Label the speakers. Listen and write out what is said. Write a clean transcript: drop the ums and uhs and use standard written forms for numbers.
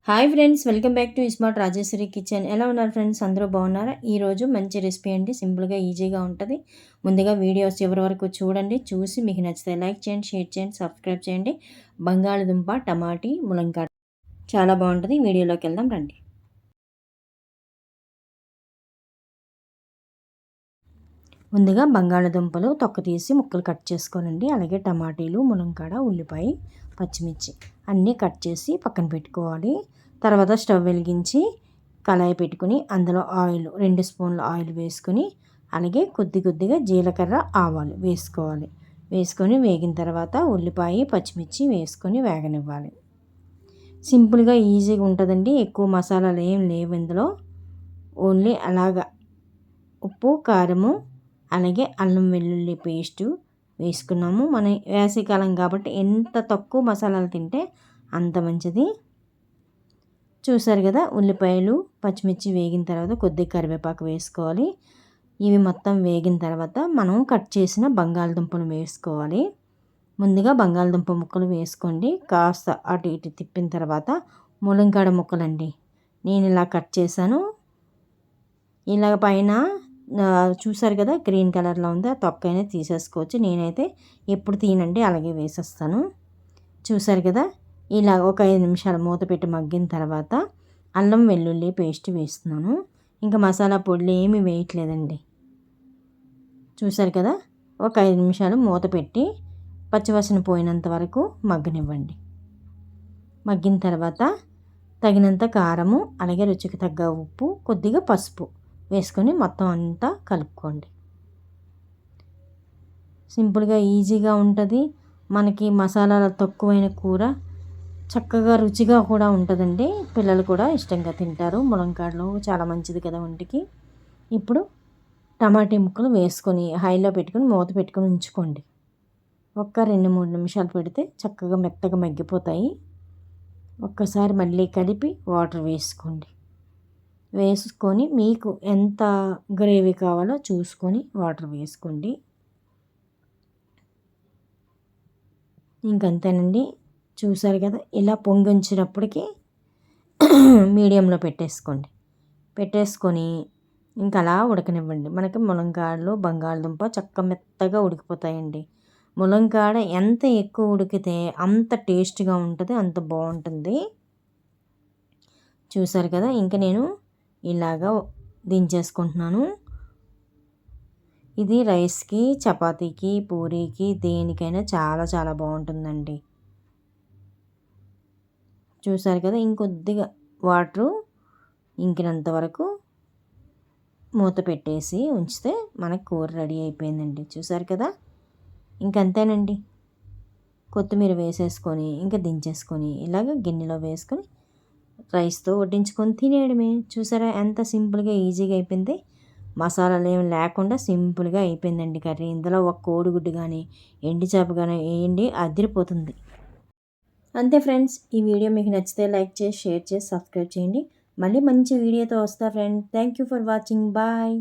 Speaker 1: Hi friends, welcome back to smart Rajeshwari kitchen. ఎలా ఉన్నారు friends? అందరూ బాగున్నారా? ఈరోజు మంచి రెసిపీ అండి. సింపుల్గా ఈజీగా ఉంటుంది. ముందుగా వీడియోస్ చివరి వరకు చూడండి. చూసి మీకు నచ్చితే లైక్ చేయండి, షేర్ చేయండి, సబ్స్క్రైబ్ చేయండి. బంగాళదుంప టమాటీ ములంకాడ చాలా బాగుంటుంది. వీడియోలోకి వెళ్దాం రండి. ముందుగా బంగాళదుంపలు తొక్క తీసి ముక్కలు కట్ చేసుకోనండి. అలాగే టమాటీలు, ములంకాడ, ఉల్లిపాయ, పచ్చిమిర్చి అన్నీ కట్ చేసి పక్కన పెట్టుకోవాలి. తర్వాత స్టవ్ వెలిగించి కళాయి పెట్టుకుని అందులో ఆయిల్ 2 స్పూన్ల ఆయిల్ వేసుకొని అలాగే కొద్దిగా జీలకర్ర, ఆవాలు వేసుకోవాలి. వేసుకొని వేగిన తర్వాత ఉల్లిపాయ, పచ్చిమిర్చి వేసుకొని వేగనివ్వాలి. సింపుల్గా ఈజీగా ఉంటుందండి. ఎక్కువ మసాలాలు ఏం లేవు ఇందులో. ఓన్లీ అలాగా ఉప్పు, కారము, అలాగే అల్లం వెల్లుల్లి పేస్టు వేసుకున్నాము. మన వేసవికాలం కాబట్టి ఎంత తక్కువ మసాలాలు తింటే అంత మంచిది. చూసారు కదా, ఉల్లిపాయలు, పచ్చిమిర్చి వేగిన తర్వాత కొద్దిగా కరివేపాకు వేసుకోవాలి. ఇవి మొత్తం వేగిన తర్వాత మనం కట్ చేసిన బంగాళదుంపలు వేసుకోవాలి. ముందుగా బంగాళదుంప ముక్కలు వేసుకోండి. కాస్త అటు ఇటు తిప్పిన తర్వాత ములంకాడ ముక్కలండి నేను ఇలా కట్ చేశాను. ఇలా పైన చూసారు కదా, గ్రీన్ కలర్లో ఉంది. ఆ తొక్కైనా తీసేసుకోవచ్చు. నేనైతే ఎప్పుడు తీనండి, అలాగే వేసేస్తాను. చూసారు కదా, ఇలా ఒక 5 నిమిషాలు మూత పెట్టి మగ్గిన తర్వాత అల్లం వెల్లుల్లి పేస్ట్ వేస్తున్నాను. ఇంకా మసాలా పొడులు ఏమీ వేయట్లేదండి. చూసారు కదా, ఒక 5 నిమిషాలు మూత పెట్టి పచ్చివాసన పోయినంత వరకు మగ్గనివ్వండి. మగ్గిన తర్వాత తగినంత కారము, అలాగే రుచికి తగ్గ ఉప్పు, కొద్దిగా పసుపు వేసుకొని మొత్తం అంతా కలుపుకోండి. సింపుల్గా ఈజీగా ఉంటుంది. మనకి మసాలాలు తక్కువైన కూర చక్కగా రుచిగా కూడా ఉంటుందండి. పిల్లలు కూడా ఇష్టంగా తింటారు. ములంకాడలో చాలా మంచిది కదా ఒంటికి. ఇప్పుడు టమాటీ ముక్కలు వేసుకొని హైలో పెట్టుకొని మూత పెట్టుకొని ఉంచుకోండి. ఒక్క 2-3 నిమిషాలు పెడితే చక్కగా మెత్తగా మగ్గిపోతాయి. ఒక్కసారి మళ్ళీ కలిపి వాటర్ వేసుకోండి. వేసుకొని మీకు ఎంత గ్రేవీ కావాలో చూసుకొని వాటర్ వేసుకోండి. ఇంకంతేనండి. చూసారు కదా, ఇలా పొంగించినప్పటికీ మీడియంలో పెట్టేసుకొని ఇంకా అలా ఉడకనివ్వండి. మనకి ములంకాడలు, బంగాళదుంప మెత్తగా ఉడికిపోతాయండి. ములంకాడ ఎంత ఎక్కువ ఉడికితే అంత టేస్ట్గా ఉంటుంది, అంత బాగుంటుంది. చూసారు కదా, ఇంకా నేను ఇలాగా దించేసుకుంటున్నాను. ఇది రైస్కి, చపాతీకి, పూరీకి దేనికైనా చాలా చాలా బాగుంటుందండి. చూసారు కదా, ఇంకొద్దిగా వాటరు ఇంకినంత వరకు మూత పెట్టేసి ఉంచితే మనకు కూర రెడీ అయిపోయిందండి. చూసారు కదా, ఇంకంతేనండి. కొత్తిమీర వేసేసుకొని ఇంకా దించేసుకొని ఇలాగ గిన్నెలో వేసుకొని రైస్తో వడ్డించుకొని తినేయడమే. చూసారా ఎంత సింపుల్గా ఈజీగా అయిపోయింది. మసాలాలు ఏమి లేకుండా సింపుల్గా అయిపోయిందండి కర్రీ. ఇందులో ఒక కోడిగుడ్డు కానీ ఎండి చేప కానీ వేయండి, అదిరిపోతుంది. అంతే ఫ్రెండ్స్, ఈ వీడియో మీకు నచ్చితే లైక్ చేసి, షేర్ చేసి, సబ్స్క్రైబ్ చేయండి. మళ్ళీ మంచి వీడియోతో వస్తా friend. Thank you for watching. Bye.